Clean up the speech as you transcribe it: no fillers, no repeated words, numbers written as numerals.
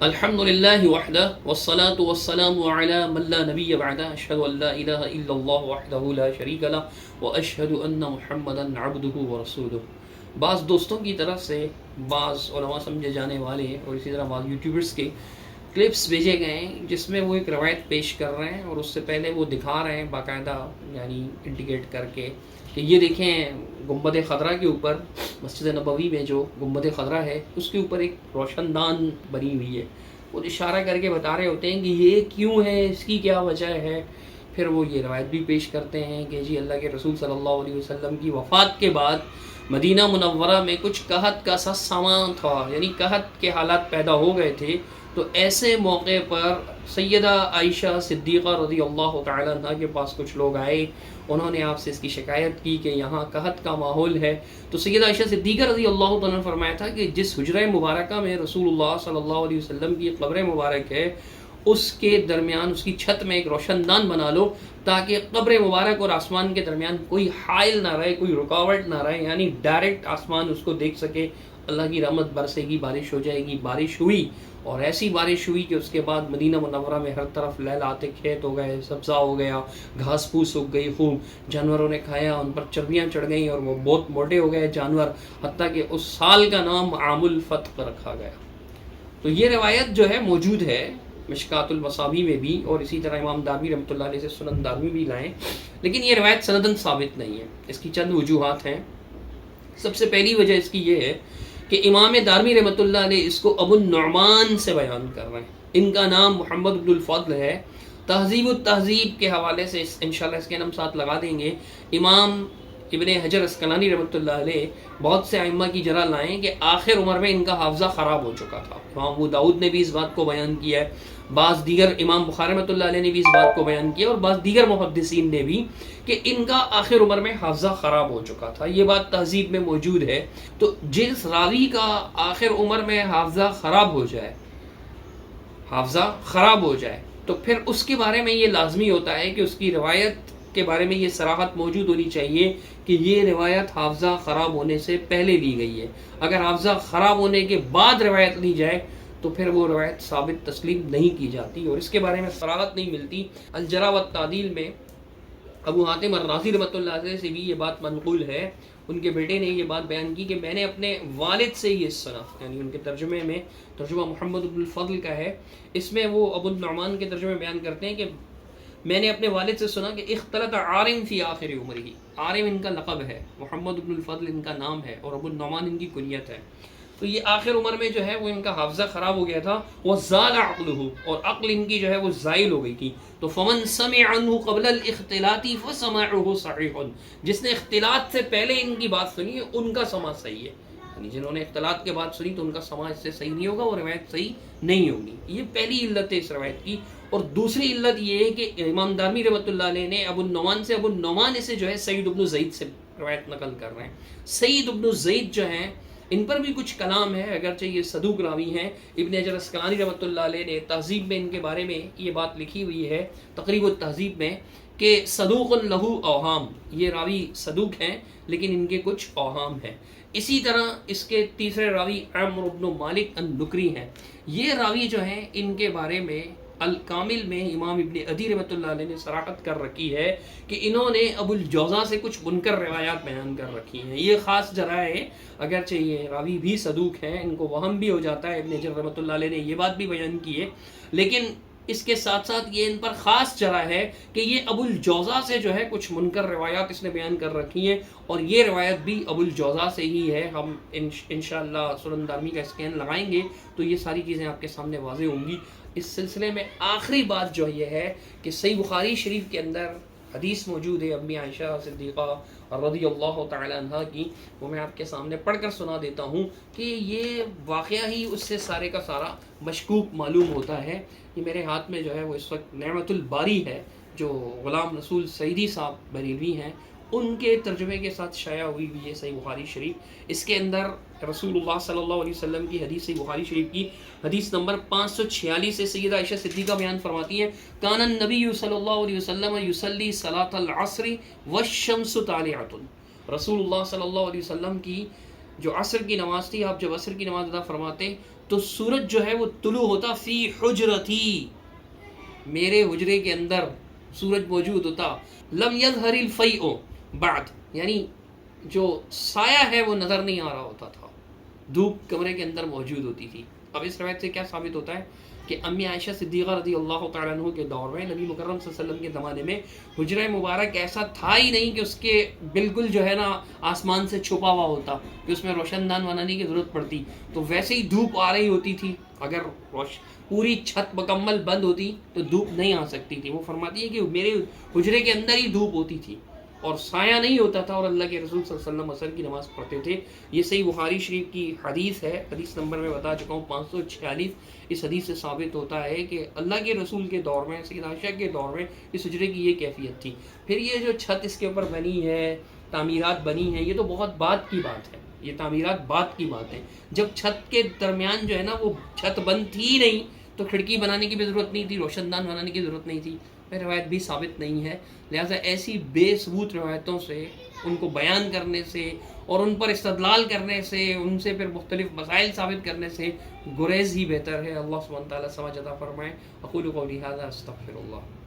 الحمد لله وحده والصلاة والسلام على من لا نبي بعده أشهد أن لا إله إلا الله وحده لا شريك له وأشهد أن محمدا عبده ورسوله۔ بعض دوستوں کی طرف سے بعض علماء سمجھے جانے والے اور اسی طرح بعض یوٹیوبرز کے کلپس بھیجے گئے ہیں جس میں وہ ایک روایت پیش کر رہے ہیں اور اس سے پہلے وہ دکھا رہے ہیں باقاعدہ یعنی انڈیکیٹ کر کے کہ یہ دیکھیں گنبد خضرا کے اوپر مسجد نبوی میں جو گنبد خضرا ہے اس کے اوپر ایک روشن دان بنی ہوئی ہے۔ وہ اشارہ کر کے بتا رہے ہوتے ہیں کہ یہ کیوں ہے، اس کی کیا وجہ ہے۔ پھر وہ یہ روایت بھی پیش کرتے ہیں کہ جی اللہ کے رسول صلی اللہ علیہ وسلم کی وفات کے بعد مدینہ منورہ میں کچھ قحط کا سا سامان تھا، یعنی قحط کے حالات پیدا ہو گئے تھے، تو ایسے موقع پر سیدہ عائشہ صدیقہ رضی اللہ تعالیٰ عنہ کے پاس کچھ لوگ آئے، انہوں نے آپ سے اس کی شکایت کی کہ یہاں قحط کا ماحول ہے۔ تو سیدہ عائشہ صدیقہ رضی اللہ تعالیٰ نے فرمایا تھا کہ جس حجرہ مبارکہ میں رسول اللہ صلی اللہ علیہ وسلم کی قبر مبارک ہے اس کے درمیان اس کی چھت میں ایک روشن دان بنا لو تاکہ قبر مبارک اور آسمان کے درمیان کوئی حائل نہ رہے، کوئی رکاوٹ نہ رہے، یعنی ڈائریکٹ آسمان اس کو دیکھ سکے، اللہ کی رحمت برسے گی، بارش ہو جائے گی۔ بارش ہوئی اور ایسی بارش ہوئی کہ اس کے بعد مدینہ منورہ میں ہر طرف لہلاتے کھیت ہو گئے، سبزہ ہو گیا، گھاس پھوس اگ گئی خوب، جانوروں نے کھایا، ان پر چربیاں چڑھ گئیں اور وہ بہت موٹے ہو گئے جانور، حتیٰ کہ اس سال کا نام عام الفتح رکھا گیا۔ تو یہ روایت جو ہے موجود ہے مشکات المصابیح میں بھی، اور اسی طرح امام دارمی رحمۃ اللہ علیہ سے سنن دارمی بھی لائیں، لیکن یہ روایت سندن ثابت نہیں ہے۔ اس کی چند وجوہات ہیں۔ سب سے پہلی وجہ اس کی یہ ہے کہ امام دارمی رحمۃ اللہ علیہ اس کو ابو النعمان سے بیان کر رہے ہیں۔ ان کا نام محمد بن الفضل ہے۔ تہذیب التہذیب کے حوالے سے انشاءاللہ اس کے نام ساتھ لگا دیں گے۔ امام ابن حجر اسقلانی رحمۃ اللہ علیہ بہت سے ائمہ کی جرح لائیں کہ آخر عمر میں ان کا حافظہ خراب ہو چکا تھا۔ امام ابو داؤد نے بھی اس بات کو بیان کیا ہے، بعض دیگر امام بخاری رحمۃ اللہ علیہ نے بھی اس بات کو بیان کیا، اور بعض دیگر محدثین نے بھی، کہ ان کا آخر عمر میں حافظہ خراب ہو چکا تھا۔ یہ بات تہذیب میں موجود ہے۔ تو جس راوی کا آخر عمر میں حافظہ خراب ہو جائے تو پھر اس کے بارے میں یہ لازمی ہوتا ہے کہ اس کی روایت کے بارے میں یہ صراحت موجود ہونی چاہیے کہ یہ روایت حافظہ خراب ہونے سے پہلے لی گئی ہے۔ اگر حافظہ خراب ہونے کے بعد روایت لی جائے تو پھر وہ روایت ثابت تسلیم نہیں کی جاتی، اور اس کے بارے میں صراحت نہیں ملتی۔ الجرح والتعدیل میں ابو حاتم الرازی رحمۃ اللہ علیہ سے بھی یہ بات منقول ہے، ان کے بیٹے نے یہ بات بیان کی کہ میں نے اپنے والد سے یہ سنا، یعنی ان کے ترجمے میں ترجمہ محمد بن الفضل کا ہے، اس میں وہ ابو النعمان کے ترجمے بیان کرتے ہیں کہ میں نے اپنے والد سے سنا کہ اختلط عارم فی آخر عمرہ، عارم ان کا لقب ہے، محمد بن الفضل ان کا نام ہے، اور ابو النعمان ان کی کنیت ہے۔ تو یہ آخر عمر میں جو ہے وہ ان کا حافظہ خراب ہو گیا تھا، وزال عقلہ، اور عقل ان کی جو ہے وہ زائل ہو گئی تھی۔ تو فمن سمع عنہ قبل الاختلاط فسماعہ صحیح، جس نے اختلاط سے پہلے ان کی بات سنی ہے ان کا سماع صحیح ہے، یعنی جنہوں نے اختلاط کے بعد سنی تو ان کا سماع اس سے صحیح نہیں ہوگا، وہ روایت صحیح نہیں ہوگی۔ یہ پہلی علت ہے اس روایت کی۔ اور دوسری علت یہ ہے کہ امام دارمی رحمۃ اللہ علیہ نے ابو النعمان سے جو ہے سعید بن زید سے روایت نقل کر رہے ہیں۔ سعید بن زید جو ہیں ان پر بھی کچھ کلام ہے، اگرچہ یہ صدوق راوی ہیں۔ ابن حجر اسقلانی رحمۃ اللہ علیہ نے تہذیب میں ان کے بارے میں یہ بات لکھی ہوئی ہے، تقریب التہذیب میں، کہ صدوق لہ اوہام، یہ راوی صدوق ہیں لیکن ان کے کچھ اوہام ہیں۔ اسی طرح اس کے تیسرے راوی عمرو بن مالک النکری ہیں۔ یہ راوی جو ہیں ان کے بارے میں الکامل میں امام ابن عدی رحمۃ اللہ علیہ نے صراحت کر رکھی ہے کہ انہوں نے ابو الجوزا سے کچھ منکر روایات بیان کر رکھی ہیں۔ یہ خاص جرح ہے، اگرچہ یہ راوی بھی صدوق ہیں، ان کو وہم بھی ہو جاتا ہے، ابن حجر رحمۃ اللہ علیہ نے یہ بات بھی بیان کی ہے، لیکن اس کے ساتھ ساتھ یہ ان پر خاص جرح ہے کہ یہ ابو الجوزا سے جو ہے کچھ منکر روایات اس نے بیان کر رکھی ہیں، اور یہ روایت بھی ابو الجوزا سے ہی ہے۔ ہم انشاءاللہ سنن دارمی کا اسکین لگائیں گے تو یہ ساری چیزیں آپ کے سامنے واضح ہوں گی۔ اس سلسلے میں آخری بات جو یہ ہے کہ صحیح بخاری شریف کے اندر حدیث موجود ہے امی عائشہ صدیقہ رضی اللہ تعالی عنہ کی، وہ میں آپ کے سامنے پڑھ کر سنا دیتا ہوں کہ یہ واقعہ ہی اس سے سارے کا سارا مشکوک معلوم ہوتا ہے۔ یہ میرے ہاتھ میں جو ہے وہ اس وقت نعمت الباری ہے، جو غلام رسول سعیدی صاحب بریلوی ہیں، ان کے ترجمے کے ساتھ شائع ہوئی ہوئی ہے صحیح بخاری شریف۔ اس کے اندر رسول اللہ صلی اللہ علیہ وسلم کی حدیث صحیح بخاری شریف کی حدیث نمبر 546 سے سیدہ عائشہ صدیقہ بیان فرماتی ہیں، کان النبی صلی اللہ علیہ وسلم یصلی صلاۃ العصر والشمس طالعۃ، رسول اللہ صلی اللہ علیہ وسلم کی جو عصر کی نماز تھی، آپ جب عصر کی نماز ادا فرماتے تو سورج جو ہے وہ طلوع ہوتا فی حجرتی، میرے حجرے کے اندر سورج موجود ہوتا. لم یظہر الفیء بعد، یعنی جو سایہ ہے وہ نظر نہیں آ رہا ہوتا تھا، دھوپ کمرے کے اندر موجود ہوتی تھی. اب اس روایت سے کیا ثابت ہوتا ہے کہ امی عائشہ صدیقہ رضی اللہ تعالیٰ عنہ کے دور میں، نبی مکرم صلی اللہ علیہ وسلم کے زمانے میں حجرہ مبارک ایسا تھا ہی نہیں کہ اس کے بالکل جو ہے نا آسمان سے چھپا ہوا ہوتا کہ اس میں روشن دان بنانے کی ضرورت پڑتی. تو ویسے ہی دھوپ آ رہی ہوتی تھی، اگر پوری چھت مکمل بند ہوتی تو دھوپ نہیں آ سکتی تھی. وہ فرماتی ہے کہ میرے حجرے کے اندر ہی دھوپ ہوتی تھی اور سایہ نہیں ہوتا تھا، اور اللہ کے رسول صلی اللہ علیہ وسلم عصر کی نماز پڑھتے تھے. یہ صحیح بخاری شریف کی حدیث ہے، حدیث نمبر میں بتا چکا ہوں 546. اس حدیث سے ثابت ہوتا ہے کہ اللہ کے رسول کے دور میں، سیدہ عائشہ کے دور میں اس حجرے کی یہ کیفیت تھی. پھر یہ جو چھت اس کے اوپر بنی ہے، تعمیرات بنی ہیں، یہ تو بہت بعد کی بات ہے، یہ تعمیرات بعد کی بات ہے. جب چھت کے درمیان جو ہے نا وہ چھت بند تھی نہیں تو کھڑکی بنانے کی بھی ضرورت نہیں تھی، روشن دان بنانے کی ضرورت نہیں تھی. روایت بھی ثابت نہیں ہے. لہٰذا ایسی بے ثبوت روایتوں سے، ان کو بیان کرنے سے اور ان پر استدلال کرنے سے، ان سے پھر مختلف مسائل ثابت کرنے سے گریز ہی بہتر ہے. اللہ سبحانہ تعالیٰ سمجھ عطا فرمائے. اقول قولی ھذا استغفر اللہ.